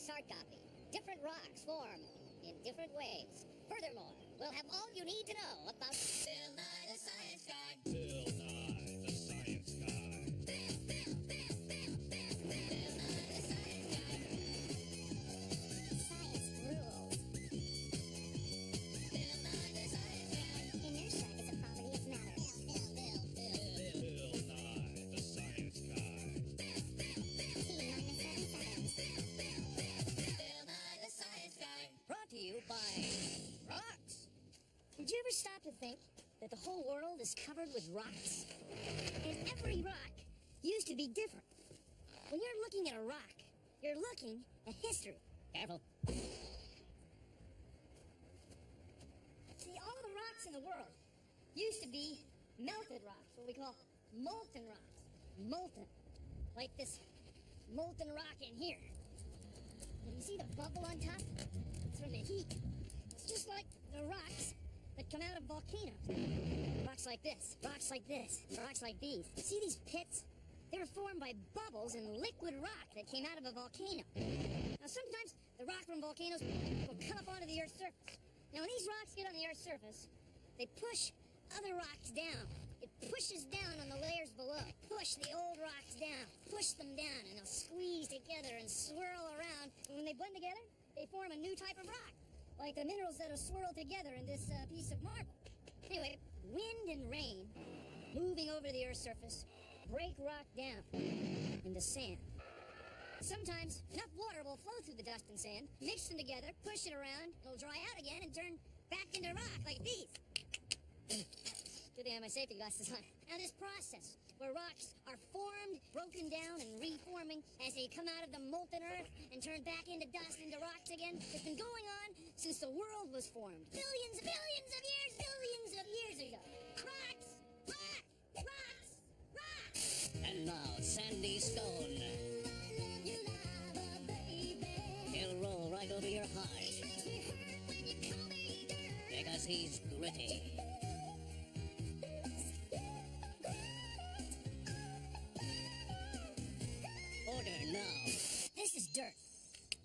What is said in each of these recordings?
Next hard copy. Different rocks form in different ways. Furthermore, we'll have all you need to know about Bill Nye the Science Guy. Bill Nye the Science Guy. Bill Nye the Science Guy. Science rules. Bill Nye the Science Guy. Inertia is a property of matter. Bill Nye the Science Guy. Bill Nye the Science Guy. Brought to you by rocks. Did you ever stop to think that the whole world is covered with rocks? And every rock used to be different. When you're looking at a rock, you're looking at history. Careful. See, all the rocks in the world used to be melted rocks, what we call molten rocks. Molten. Like this molten rock in here. And you see the bubble on top? It's from the heat. It's just like the rocks that come out of volcanoes. Rocks like this, rocks like this, rocks like these. See these pits? They were formed by bubbles in liquid rock that came out of a volcano. Now sometimes the rock from volcanoes will come up onto the Earth's surface. Now when these rocks get on the Earth's surface, they push other rocks down. It pushes down on the layers below. Push the old rocks down. Push them down, and they'll squeeze together and swirl around. And when they blend together, they form a new type of rock, like the minerals that are swirled together in this piece of marble. Anyway, wind and rain, moving over the Earth's surface, break rock down into sand. Sometimes enough water will flow through the dust and sand, mix them together, push it around, it'll dry out again and turn back into rock like these. Good thing I have my safety glasses on. Now this process, where rocks are formed, broken down, and reforming as they come out of the molten earth and turn back into dust, into rocks again, has been going on since the world was formed. Billions of years ago. Rocks! And now, Sandy Stone. He'll roll right over your heart. Because he's gritty. Order now. This is dirt.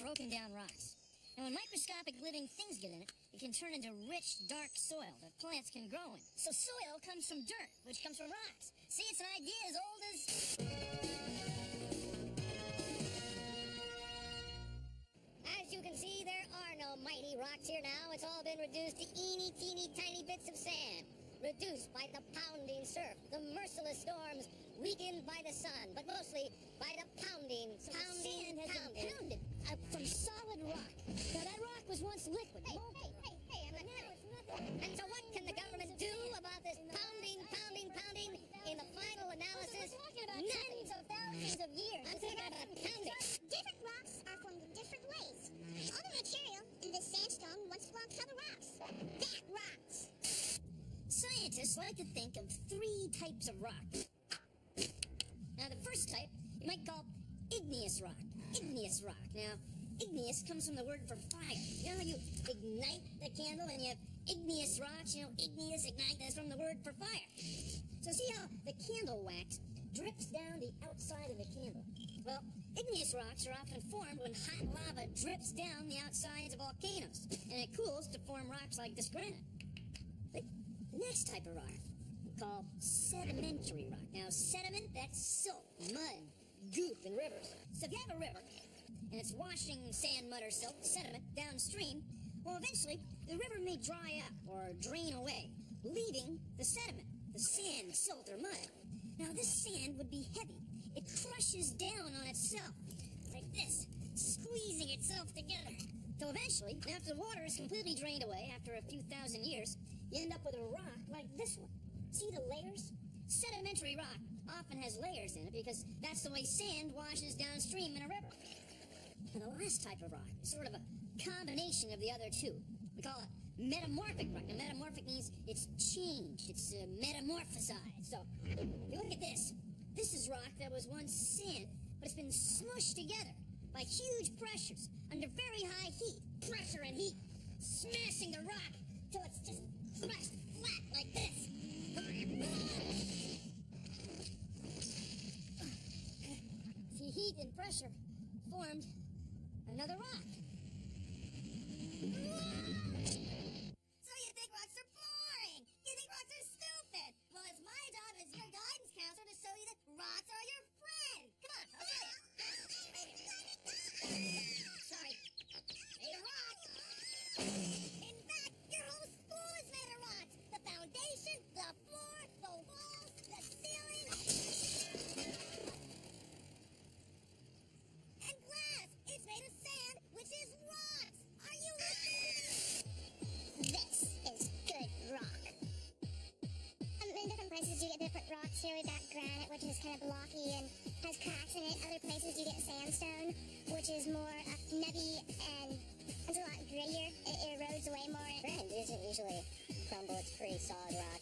Broken down rocks. And when microscopic living things get in it, it can turn into rich, dark soil that plants can grow in. So soil comes from dirt, which comes from rocks. See, it's an idea as old as... As you can see, there are no mighty rocks here now. It's all been reduced to eeny, teeny, tiny bits of sand. Reduced by the pounding surf, the merciless storms, weakened by the sun, but mostly by the pounding. So sand has been pounded from solid rock. Now that rock was once liquid. Hey, I'm not now it's nothing. And so what can the government do about this pounding? In the final analysis, tens of thousands of years. I'm talking about pounding. Different rocks are formed in different ways. All the material in this sandstone once belonged to other rocks. That rocks. Scientists like to think of three types of rock. Now, the first type you might call igneous rock. Igneous rock. Now, igneous comes from the word for fire. You know how you ignite the candle and you have igneous rocks? You know, igneous, ignite, that's from the word for fire. So see how the candle wax drips down the outside of the candle? Well, igneous rocks are often formed when hot lava drips down the outsides of volcanoes, and it cools to form rocks like this granite. The next type of rock we call sedimentary rock. Now, sediment, that's silt, mud, goop in rivers. So if you have a river, and it's washing sand, mud, or silt, sediment, downstream, well, eventually, the river may dry up or drain away, leaving the sediment, the sand, silt, or mud. Now, this sand would be heavy. It crushes down on itself, like this, squeezing itself together. So eventually, after the water is completely drained away, after a few thousand years, you end up with a rock like this one. See the layers? Sedimentary rock often has layers in it because that's the way sand washes downstream in a river. And the last type of rock is sort of a combination of the other two. We call it metamorphic rock. Now, metamorphic means it's changed. It's metamorphosized. So, if you look at this, this is rock that was once sand, but it's been smushed together by huge pressures under very high heat. Pressure and heat smashing the rock till it's just crushed flat like this. See, heat and pressure formed another rock. kind of blocky and has cracks in it. Other places you get sandstone, which is more nubby and it's a lot grittier. It erodes away more. Granite isn't usually crumble, it's pretty solid rock.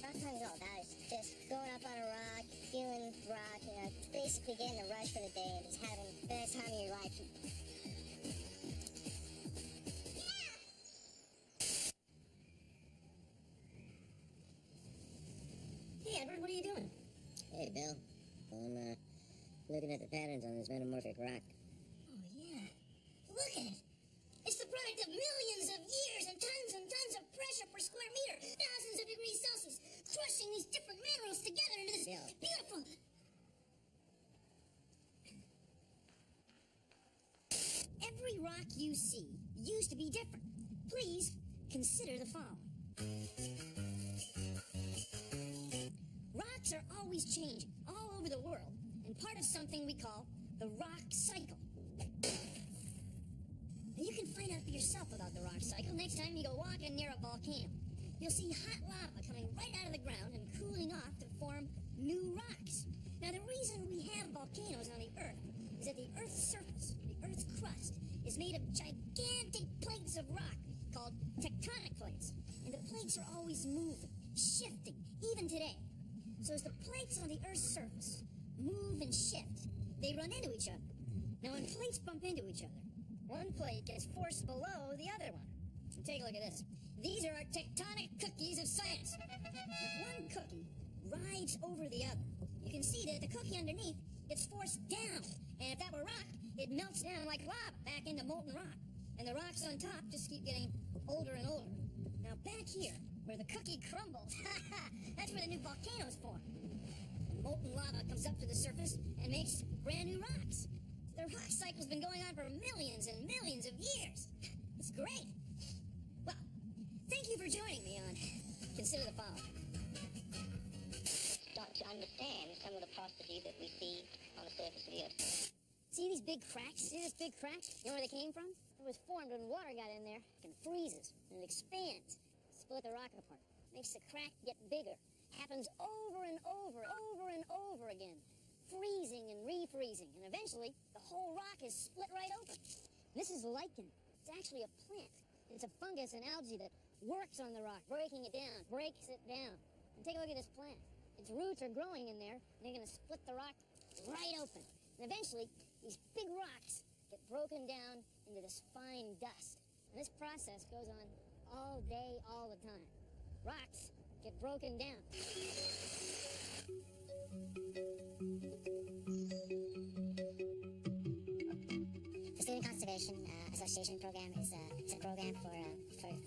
Rock climbing's all about is just going up on a rock, feeling rock, you know, basically getting a rush for the day and just having the best time of your life. Hey, Edward, what are you doing? Hey, Bill. I'm looking at the patterns on this metamorphic rock. Oh, yeah. Look at it. It's the product of millions of years and tons of pressure per square meter, thousands of degrees Celsius, crushing these different minerals together into this Bill. beautiful... Every rock you see used to be different. Please consider the following. Rocks are always changing all over the world and part of something we call the rock cycle. And you can find out for yourself about the rock cycle next time you go walking near a volcano. You'll see hot lava coming right out of the ground and cooling off to form new rocks. Now, the reason we have volcanoes on the Earth is that the Earth's surface, the Earth's crust, is made of gigantic plates of rock called tectonic plates. And the plates are always moving, shifting, even today. So as the plates on the Earth's surface move and shift, they run into each other. Now, when plates bump into each other, one plate gets forced below the other one. And take a look at this. These are our tectonic cookies of science. If one cookie rides over the other, you can see that the cookie underneath gets forced down. And if that were rock, it melts down like lava back into molten rock. And the rocks on top just keep getting older and older. Now, back here, where the cookie crumbles, that's where the new volcanoes form. And molten lava comes up to the surface and makes brand new rocks. The rock cycle's been going on for millions and millions of years. It's great. Well, thank you for joining me on Consider the Following. Start to understand some of the processes that we see on the surface of the Earth. See these big cracks? See this big crack? You know where they came from? It was formed when water got in there and freezes and it expands. Split the rock apart. Makes the crack get bigger. Happens over and over and over again. Freezing and refreezing. And eventually, the whole rock is split right open. This is lichen. It's actually a plant. It's a fungus and algae that works on the rock, breaking it down, breaks it down. And take a look at this plant. Its roots are growing in there, and they're going to split the rock right open. And eventually, these big rocks get broken down into this fine dust. And this process goes on all day, all the time. Rocks get broken down. The Student Conservation Association program is it's a program for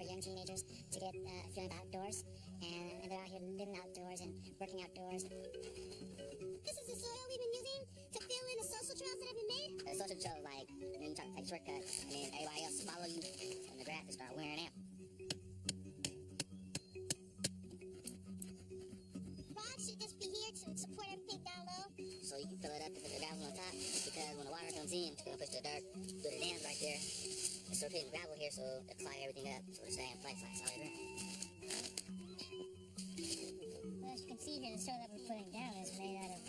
young teenagers to get a feeling of outdoors, and they're out here living outdoors and working outdoors. This is the soil we've been using to fill in the social trails that have been made. The social trails, like, you know, you talk like shortcuts, and then everybody else follow you, and the grass will start wearing out. Rocks should just be here to support everything down low. So you can fill it up and put the gravel on top, because when the water comes in, it's going to push the dirt through the dams right there. It's still putting gravel here, so it'll clog everything up, so it'll stay in place like solid ground. Well, as you can see here, the soil that we're putting down is made out of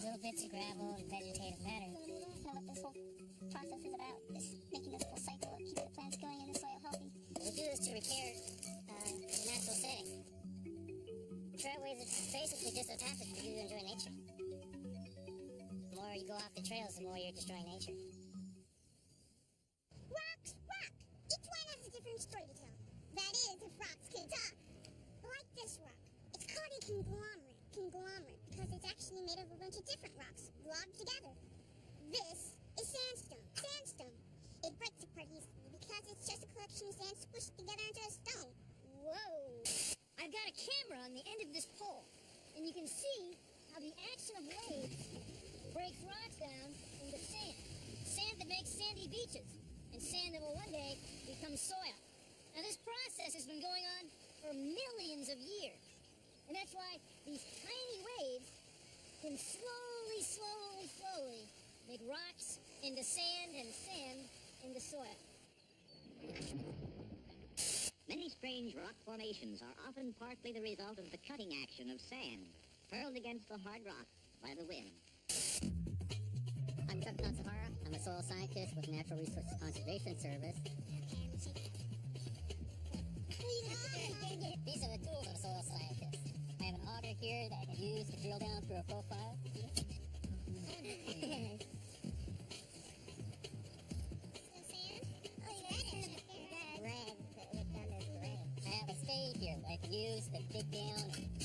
little bits of gravel and vegetative matter. You know what this whole process is about, is making this whole cycle of keeping the plants going and the soil healthy. We do this to repair the natural setting. Trailways are basically just a passage for you to enjoy nature. The more you go off the trails, the more you're destroying nature. Rock! Each one has a different story to tell. That is, if rocks could talk. Like this rock. It's called a conglomerate, because it's actually made of a bunch of different rocks, logged together. This is sandstone. It breaks apart easily because it's just a collection of sand squished together into a stone. Whoa! I've got a camera on the end of this pole, and you can see how the action of waves breaks rocks down into sand. Sand that makes sandy beaches, and sand that will one day become soil. Now, this process has been going on for millions of years. And that's why these tiny waves can slowly make rocks into sand and sand in the soil. Many strange rock formations are often partly the result of the cutting action of sand, hurled against the hard rock by the wind. I'm Chuck Natsahara. I'm a soil scientist with Natural Resources Conservation Service. These are the tools of a soil scientist. I have an auger here that I can use to drill down through a profile. I have a spade here that I can use to dig down and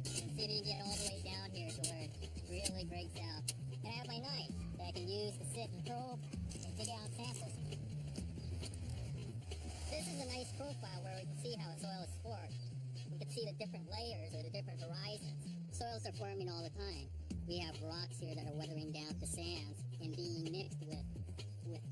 see if you can get all the way down here to where it really breaks out. And I have my knife that I can use to sit and probe and dig out samples. This is a nice profile where we can see how a soil is formed. We can see the different layers or the different horizons. Soils are forming all the time. We have rocks here that are weathering down to sands and being mixed with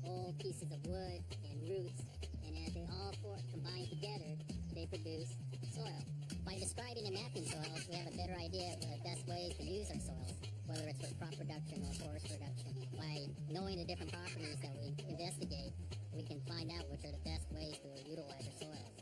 old pieces of wood and roots. And as they all combine together, they produce soil. By describing and mapping soils, we have a better idea of the best ways to use our soils, whether it's for crop production or forest production. By knowing the different properties that we investigate, we can find out which are the best ways to utilize our soils.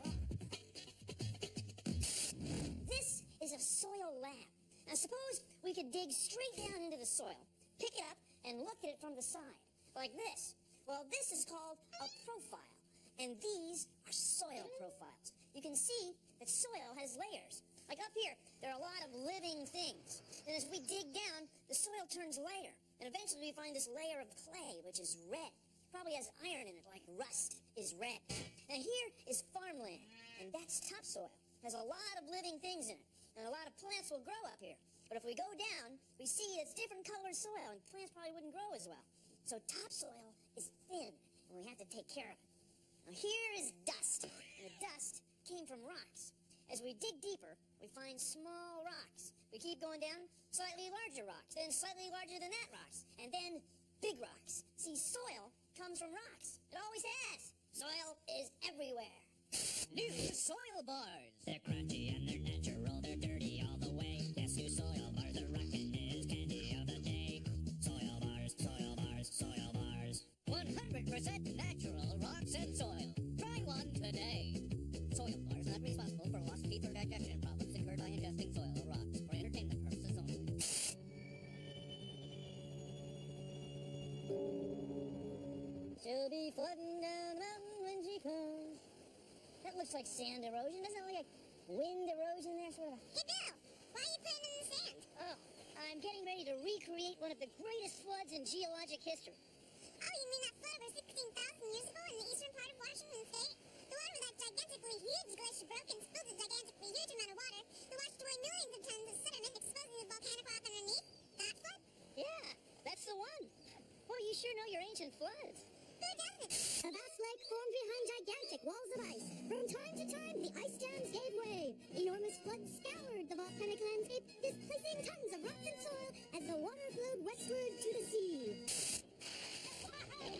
This is a soil lab. Now suppose we could dig straight down into the soil, pick it up, and look at it from the side, like this. Well, this is called a profile, and these are soil profiles. You can see that soil has layers. Like up here, there are a lot of living things. And as we dig down, the soil turns lighter. And eventually we find this layer of clay, which is red. Probably has iron in it, like rust is red. And here is farmland, and that's topsoil. Has a lot of living things in it, and a lot of plants will grow up here. But if we go down, we see it's different colored soil, and plants probably wouldn't grow as well. So topsoil is thin, and we have to take care of it. Now here is dust, and the dust came from rocks. As we dig deeper, we find small rocks. We keep going down, slightly larger rocks, then slightly larger than that rocks, and then big rocks. See, soil comes from rocks. It always has. Soil is everywhere. New soil bars. They're crunchy and they're natural. They're dirty all the way. Yes, new soil bars are rockin' is candy of the day. Soil bars, soil bars, soil bars. 100% natural rocks and soil. Try one today. Soil bars not responsible for lost teeth or digestion problems incurred by ingesting soil or rocks for entertainment purposes only. She'll be flooding down the mountain when she comes. That looks like sand erosion. Doesn't it look like wind erosion there, sort of? Hey, Bill, why are you putting in the sand? Oh, I'm getting ready to recreate one of the greatest floods in geologic history. Oh, you mean that flood over 16,000 years ago in the eastern part of Washington State? The one where that gigantically huge glacier broke and spilled a gigantically huge amount of water that washed away millions of tons of sediment, exposing the volcanic rock underneath? That flood? Yeah, that's the one. Boy, you sure know your ancient floods. Who doesn't? A vast lake formed behind gigantic walls of ice. From time to time, the ice jams gave way. Enormous floods scoured the volcanic landscape, displacing tons of rocks and soil as the water flowed westward to the sea. Hey,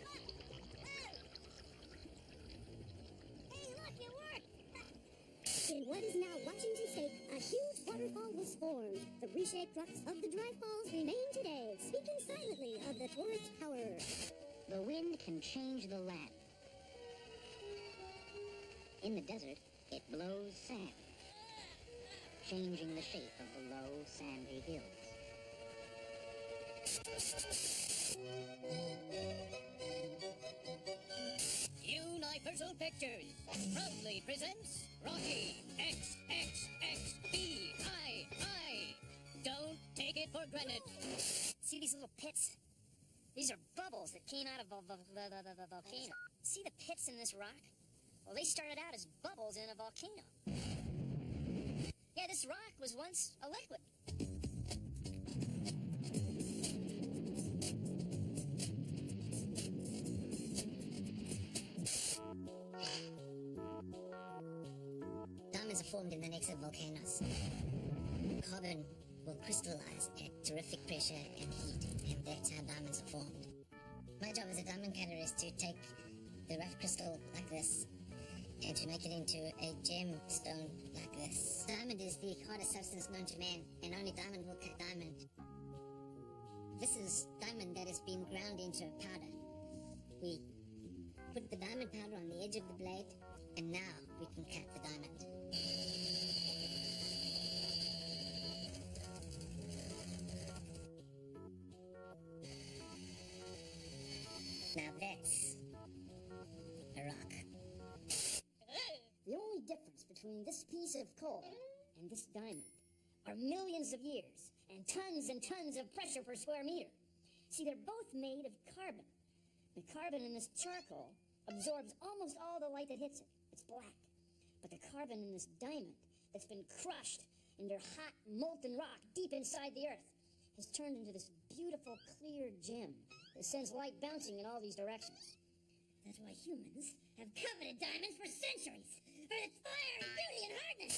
look, it worked. In what is now Washington State, a huge waterfall was formed. The reshaped rocks of the dry falls remain today, speaking silently of the torrent's power. The wind can change the land. In the desert, it blows sand, changing the shape of the low, sandy hills. Universal Pictures proudly presents Rocky XXXVII. Don't take it for granted. See these little pits? These are bubbles that came out of the volcano. See the pits in this rock? Well, they started out as bubbles in a volcano. Yeah, this rock was once a liquid. Diamonds are formed in the necks of volcanoes. Carbon will crystallize at terrific pressure and heat, and that's how diamonds are formed. My job as a diamond cutter is to take the rough crystal like this and to make it into a gemstone like this. Diamond is the hardest substance known to man, and only diamond will cut diamond. This is diamond that has been ground into powder. We put the diamond powder on the edge of the blade, and now we can cut the diamond. Now that's a rock. The only difference between this piece of coal and this diamond are millions of years and tons of pressure per square meter. See, they're both made of carbon. The carbon in this charcoal absorbs almost all the light that hits it. It's black. But the carbon in this diamond that's been crushed into hot, molten rock deep inside the earth has turned into this beautiful, clear gem that sends light bouncing in all these directions. That's why humans have coveted diamonds for centuries, for its fire and beauty and hardness.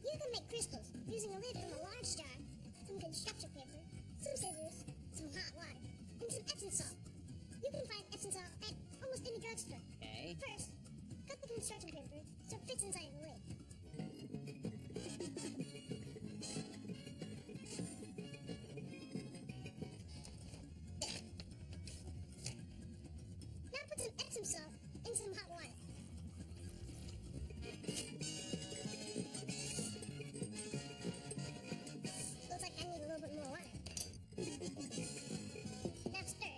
You can make crystals using a lid from a large jar, some construction paper, some scissors, some hot water, and some Epsom salt. You can find Epsom salt at almost any drugstore. Okay. First, cut the construction paper so it fits inside the lid. There. Now put some Epsom salt in some hot water. Looks like I need a little bit more water. Now stir it.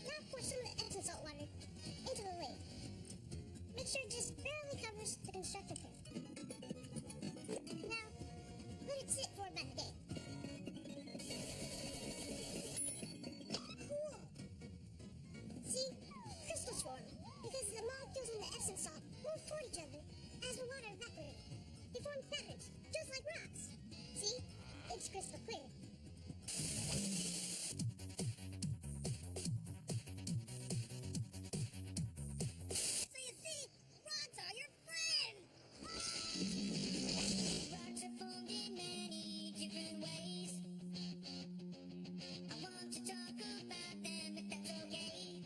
Now pour some of the Epsom salt water into the lid. Make sure it just barely covers the construction paper. Now, let it sit for about a day. Cool! See? Crystals form because the molecules in the Epsom salt move toward each other as the water evaporates. They form patterns, just like rocks. See? It's crystal clear. So you see, rocks are your friend. Rocks are formed in many different ways. I want to talk about them if that's okay.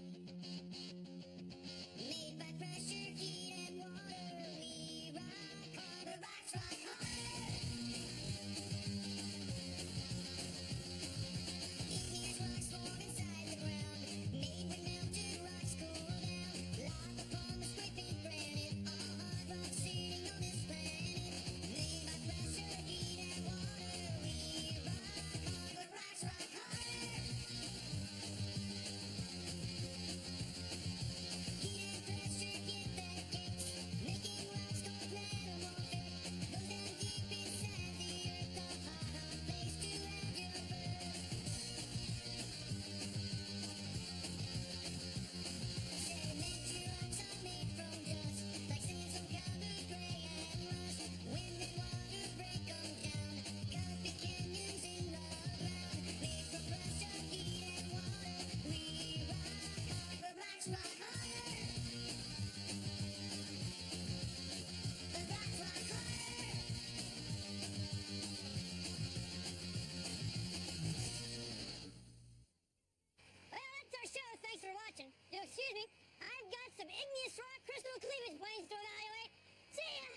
Made by pressure, heat, and water, we rock hard. The rocks rock hard. Igneous rocks form inside the ground, made when melted rocks cool down. Lava forms scraping granite, all hard rocks sitting on this planet. Made by pressure, heat, and water, we rock hard. The rocks rock hard. Heat and pressure give their kicks, making rocks go metamorphic. Go down deep inside the earth, a hard place to have your birth. Sedimentary rocks are made from dust, like sands from powder, gray and rust. Wind and water break 'em down, copy canyons in the ground. Made from pressure, heat, and water, we rock hard. The rocks rock harder. The rocks rock harder. Well, that's our show. Thanks for watching. Excuse me, I've got some igneous rock crystal cleavage planes to evaluate. See ya!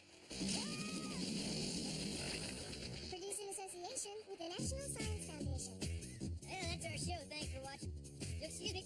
Produced in association with the National Science Foundation. Well, that's our show. Thanks for watching. Excuse me,